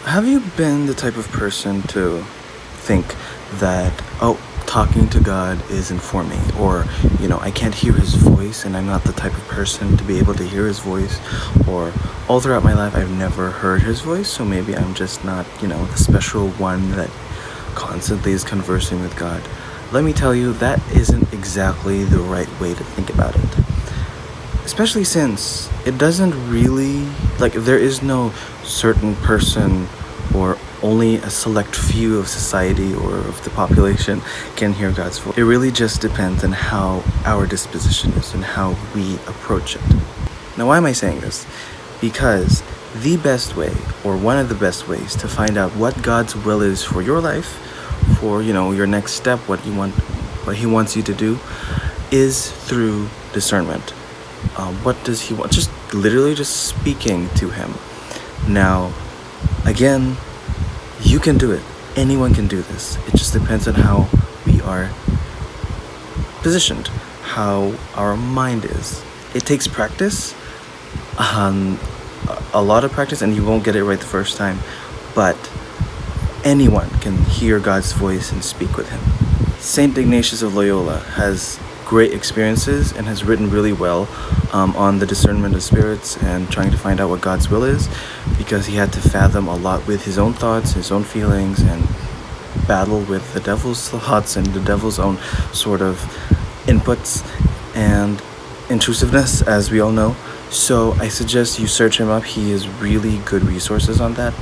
Have you been the type of person to think that, oh, talking to God isn't for me, or, I can't hear his voice and I'm not the type of person to be able to hear his voice, or all throughout my life I've never heard his voice, so maybe I'm just not, the special one that constantly is conversing with God? Let me tell you, that isn't exactly the right way to think about it. Especially since it doesn't really, there is no certain person or only a select few of society or of the population can hear God's voice. It really just depends on how our disposition is and how we approach it. Now, why am I saying this? Because the best way, or one of the best ways to find out what God's will is for your life, for, your next step, what he wants you to do, is through discernment. What does he want? Just literally just speaking to him. Now, again, you can do it. Anyone can do this. It just depends on how we are positioned, how our mind is. It takes practice, a lot of practice, and you won't get it right the first time. But anyone can hear God's voice and speak with him. St. Ignatius of Loyola has great experiences and has written really well on the discernment of spirits and trying to find out what God's will is, because he had to fathom a lot with his own thoughts, his own feelings, and battle with the devil's thoughts and the devil's own sort of inputs and intrusiveness, as we all know. So I suggest you search him up. He has really good resources on that.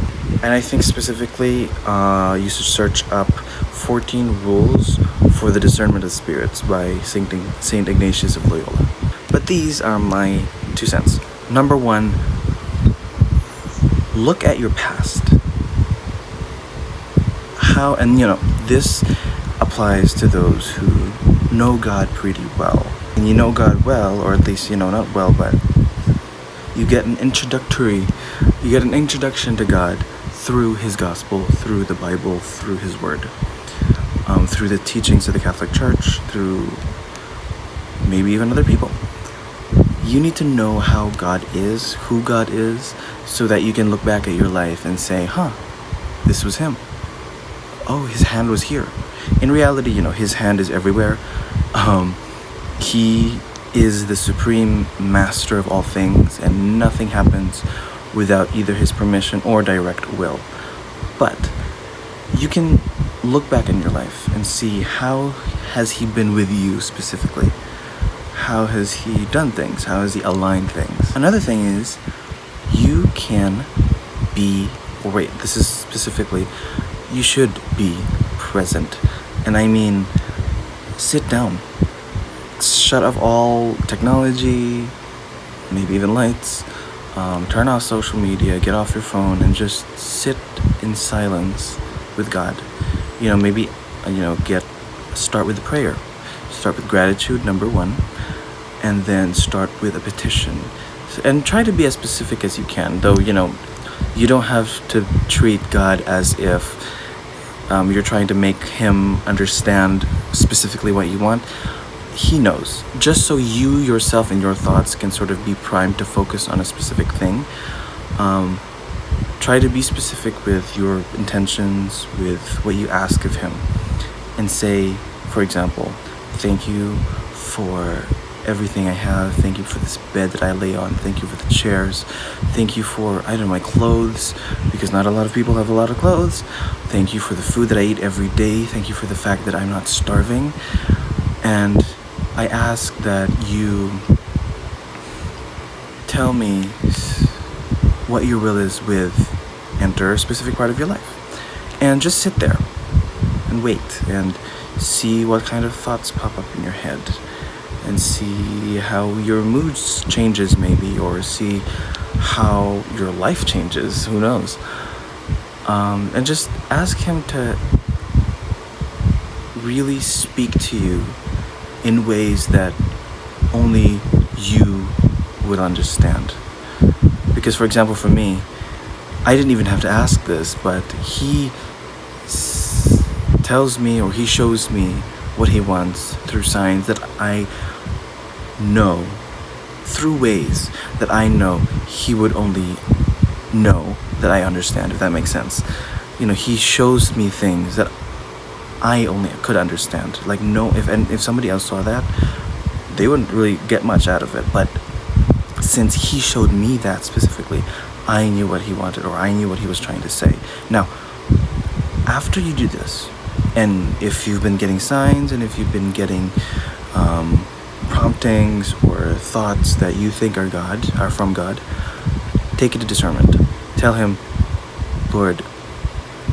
And I think specifically you should search up 14 Rules for the Discernment of Spirits by St. Ignatius of Loyola. But these are my 2 cents. Number 1, look at your past. This applies to those who know God pretty well. And you know God well, or at least, not well, but you get an introduction to God through his gospel, through the Bible, through his word, through the teachings of the Catholic Church, through maybe even other people. You need to know how God is, who God is, so that you can look back at your life and say, this was him. Oh, his hand was here. In reality, his hand is everywhere. He is the supreme master of all things, and nothing happens without either his permission or direct will. But you can look back in your life and see, how has he been with you specifically? How has he done things? How has he aligned things? Another thing is, you can this is specifically, you should be present. And I mean, sit down. Shut off all technology, maybe even lights. Turn off social media, get off your phone, and just sit in silence with God. Maybe, start with a prayer. Start with gratitude, number 1, and then start with a petition. And try to be as specific as you can, though, you don't have to treat God as if you're trying to make him understand specifically what you want. He knows. Just so you yourself and your thoughts can sort of be primed to focus on a specific thing. Try to be specific with your intentions, with what you ask of him. And say, for example, thank you for everything I have. Thank you for this bed that I lay on. Thank you for the chairs. Thank you for, my clothes, because not a lot of people have a lot of clothes. Thank you for the food that I eat every day. Thank you for the fact that I'm not starving. And I ask that you tell me what your will is with enter a specific part of your life. And just sit there and wait and see what kind of thoughts pop up in your head, and see how your mood changes maybe, or see how your life changes, who knows. And just ask him to really speak to you in ways that only you would understand. Because, for example, for me, I didn't even have to ask this, but he tells me, or he shows me what he wants through signs that I know, through ways that I know he would only know that I understand, if that makes sense. He shows me things that I only could understand. Like, no, if somebody else saw that, they wouldn't really get much out of it. But since he showed me that specifically, I knew what he wanted, or I knew what he was trying to say. Now, after you do this, and if you've been getting signs, and if you've been getting promptings or thoughts that you think are from God, take it to discernment. Tell him, Lord,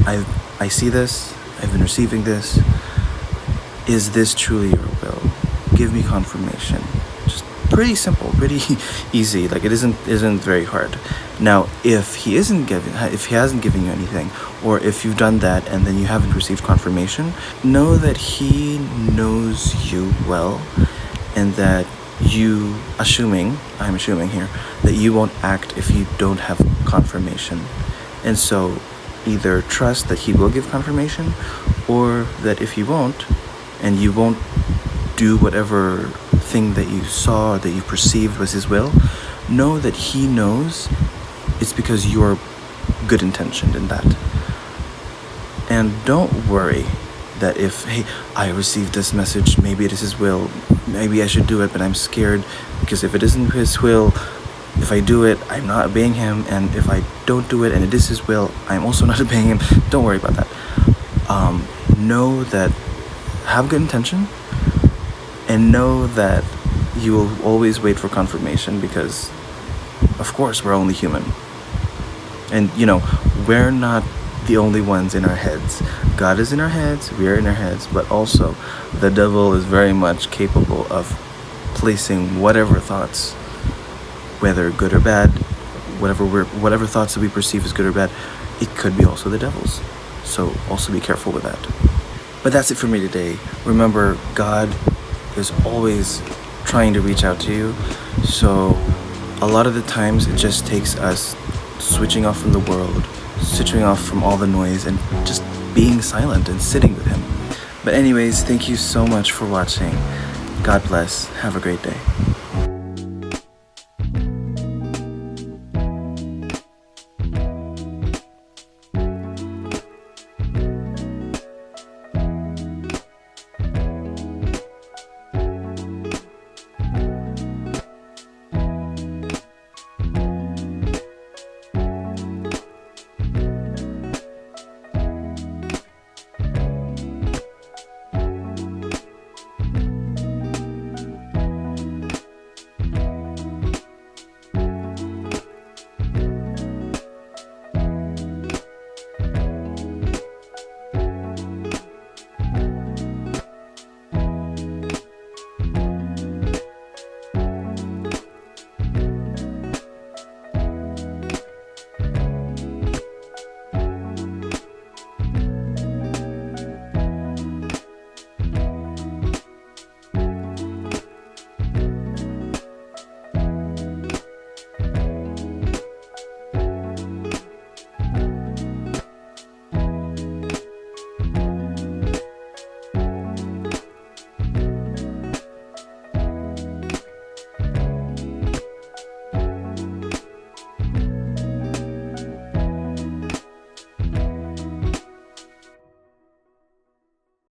I see this, I've been receiving this. Is this truly your will? Give me confirmation. Just pretty simple, pretty easy. Like, it isn't very hard. Now, if he hasn't given you anything, or if you've done that and then you haven't received confirmation, know that he knows you well, and that I'm assuming here, that you won't act if you don't have confirmation. And so either trust that he will give confirmation, or that if he won't, and you won't do whatever thing that you saw, that you perceived was his will, know that he knows it's because you're good intentioned in that. And don't worry that if, hey, I received this message, maybe it is his will, maybe I should do it, but I'm scared, because if it isn't his will, if I do it, I'm not obeying him, and if I don't do it and it is his will, I'm also not obeying him. Don't worry about that. Know that, have good intention, and know that you will always wait for confirmation, because of course we're only human. And we're not the only ones in our heads. God is in our heads, we are in our heads, but also the devil is very much capable of placing whatever thoughts, whether good or bad, whatever thoughts that we perceive as good or bad, it could be also the devil's. So also be careful with that. But that's it for me today. Remember, God is always trying to reach out to you. So a lot of the times it just takes us switching off from the world, switching off from all the noise, and just being silent and sitting with him. But anyways, thank you so much for watching. God bless. Have a great day.